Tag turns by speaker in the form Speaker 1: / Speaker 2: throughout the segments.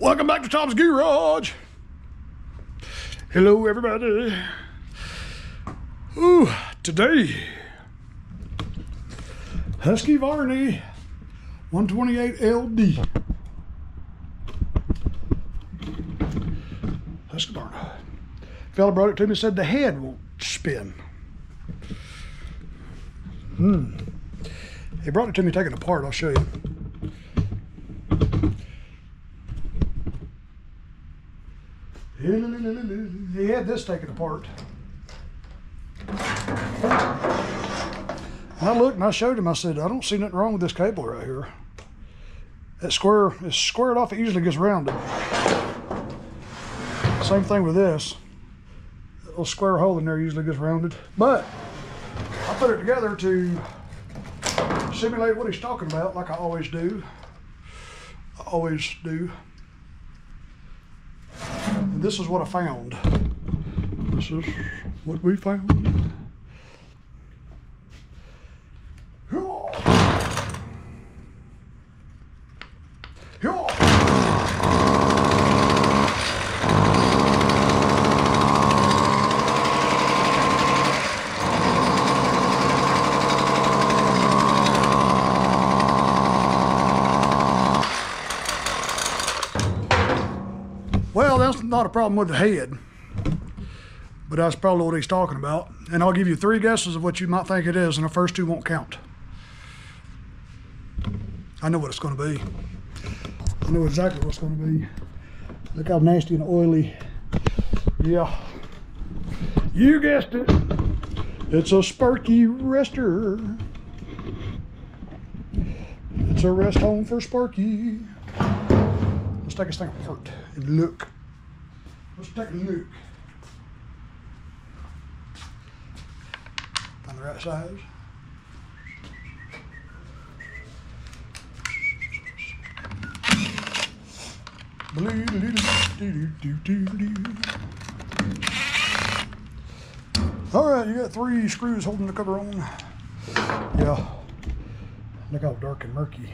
Speaker 1: Welcome back to Tom's Garage. Hello, everybody. Ooh, today, Husqvarna 128LD. Husqvarna. Fella brought it to me and said the head won't spin. He brought it to me taken apart. I'll show you. He had this taken apart. I looked and I showed him, I said, I don't see nothing wrong with this cable right here. That square is squared off, it usually gets rounded. Same thing with this. That little square hole in there usually gets rounded. But I put it together to simulate what he's talking about, like I always do. And this is what I found. This is what we found. Well, that's not a problem with the head, but that's probably what he's talking about. And I'll give you 3 guesses of what you might think it is, and the first 2 won't count. I know what it's going to be. I know exactly what it's going to be. Look how nasty and oily. Yeah, you guessed it. It's a Sparky rester. It's a rest home for Sparky. Let's take this thing apart and look. Let's take a look. On the right size. All right, you got 3 screws holding the cover on. Yeah. Look how dark and murky.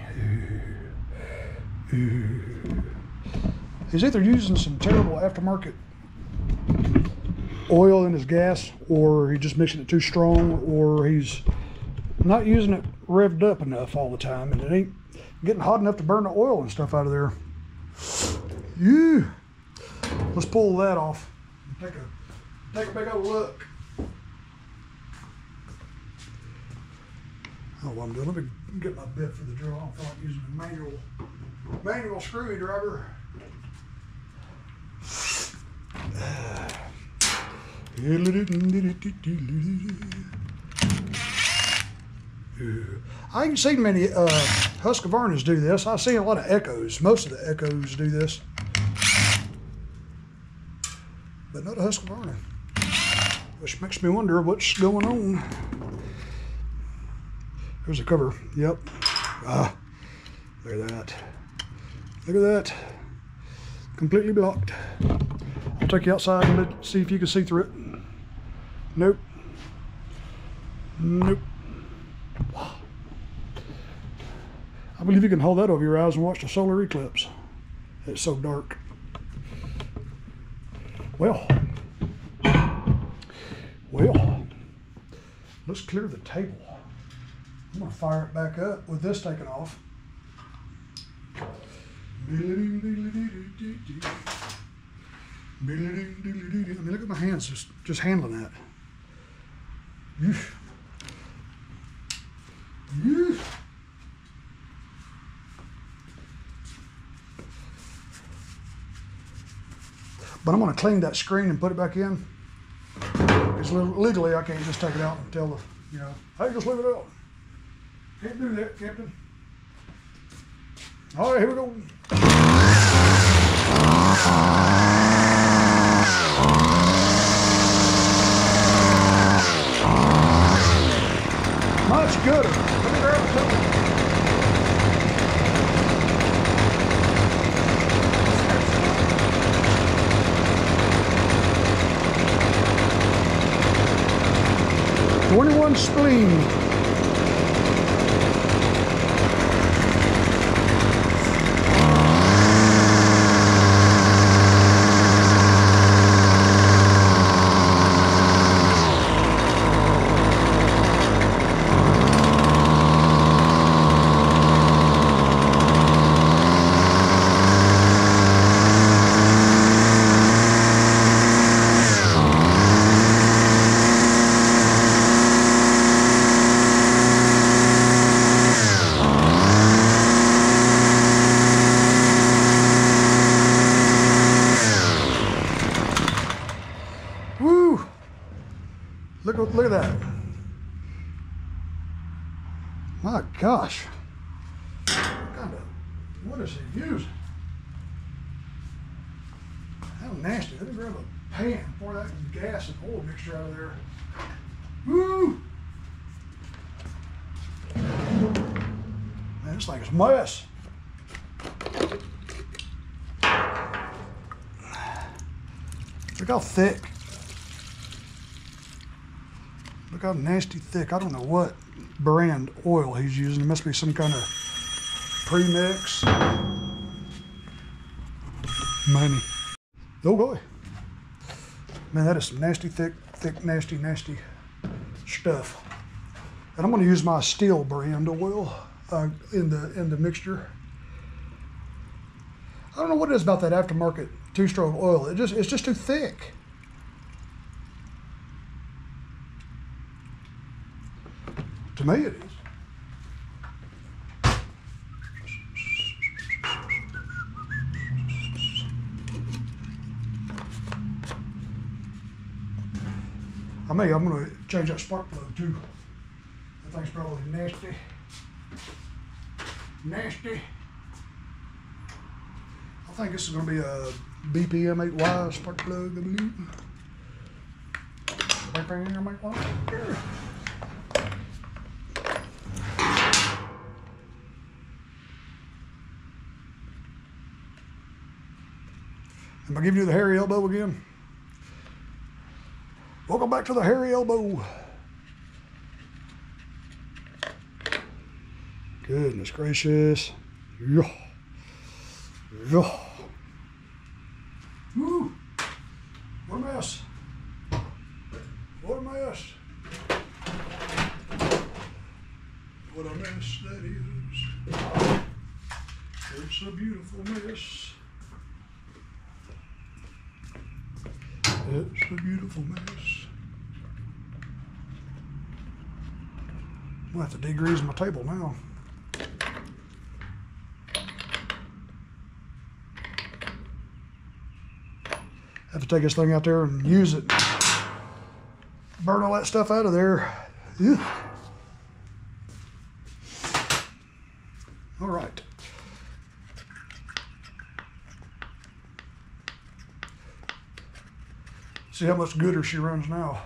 Speaker 1: He's either using some terrible aftermarket oil in his gas, or he's just mixing it too strong, or he's not using it revved up enough all the time, and it ain't getting hot enough to burn the oil and stuff out of there. Yeah. Let's pull that off. Take a big old look. Oh, what I'm doing, let me get my bit for the drill. I don't feel like using a manual screwdriver. I ain't seen many Husqvarnas do this. I've seen a lot of Echoes. Most of the Echoes do this, but not a Husqvarna, which makes me wonder what's going on. There's the cover. Yep. Ah, look at that. Look at that. Completely blocked. I'll take you outside and see if you can see through it. Nope. Nope. Wow. I believe you can hold that over your eyes and watch the solar eclipse. It's so dark. Well, let's clear the table. I'm gonna fire it back up with this taken off. I mean, look at my hands just handling that. But I'm gonna clean that screen and put it back in. Because legally I can't just take it out and tell the, hey, just leave it out. Can't do that, Captain. All right, here we go. Much gooder. Let me grab the table. 21 spleen. Look at that. My gosh. What is he using? How nasty. Let me grab a pan, pour that gas and oil mixture out of there. Woo! Man, this thing is a mess. Look how thick. Look how nasty thick. I don't know what brand oil he's using. It must be some kind of premix. Money. Oh boy. Man, that is some nasty, thick, nasty stuff. And I'm going to use my Steel brand oil in the mixture. I don't know what it is about that aftermarket two-stroke oil. It's just too thick. To me, it is. I'm going to change that spark plug too. That thing's probably nasty. Nasty. I think this is going to be a BPM 8Y spark plug, I believe. Am I giving you the hairy elbow again? Welcome back to the hairy elbow. Goodness gracious. Yeah. Yeah. Woo. What a mess. What a mess. What a mess that is. It's a beautiful mess. It's a beautiful mess. I'm gonna have to degrease my table now. Have to take this thing out there and use it. Burn all that stuff out of there. Ew. All right. See how much gooder she runs now.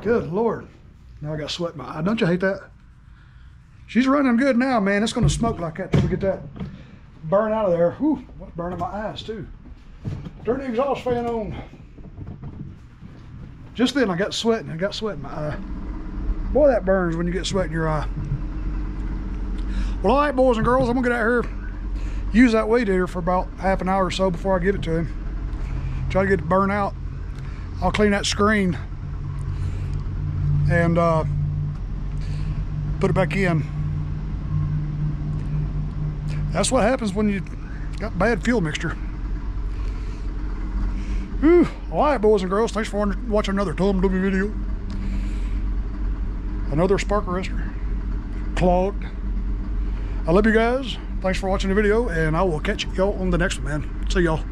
Speaker 1: Good Lord. Now I got sweat in my eye. Don't you hate that? She's running good now, man. It's going to smoke like that till we get that burn out of there. Whew, what's burning my eyes too. Turn the exhaust fan on. Just then I got sweat and I got sweat in my eye. Boy, that burns when you get sweat in your eye. Well, all right, boys and girls, I'm going to get out here, use that Weedeater for about half an hour or so before I give it to him. Try to get it burned out. I'll clean that screen and put it back in. That's what happens when you got bad fuel mixture. Whew. All right, boys and girls, thanks for watching another Tom W video. Another spark arrestor clogged. I love you guys. Thanks for watching the video, and I will catch y'all on the next one, man. See y'all.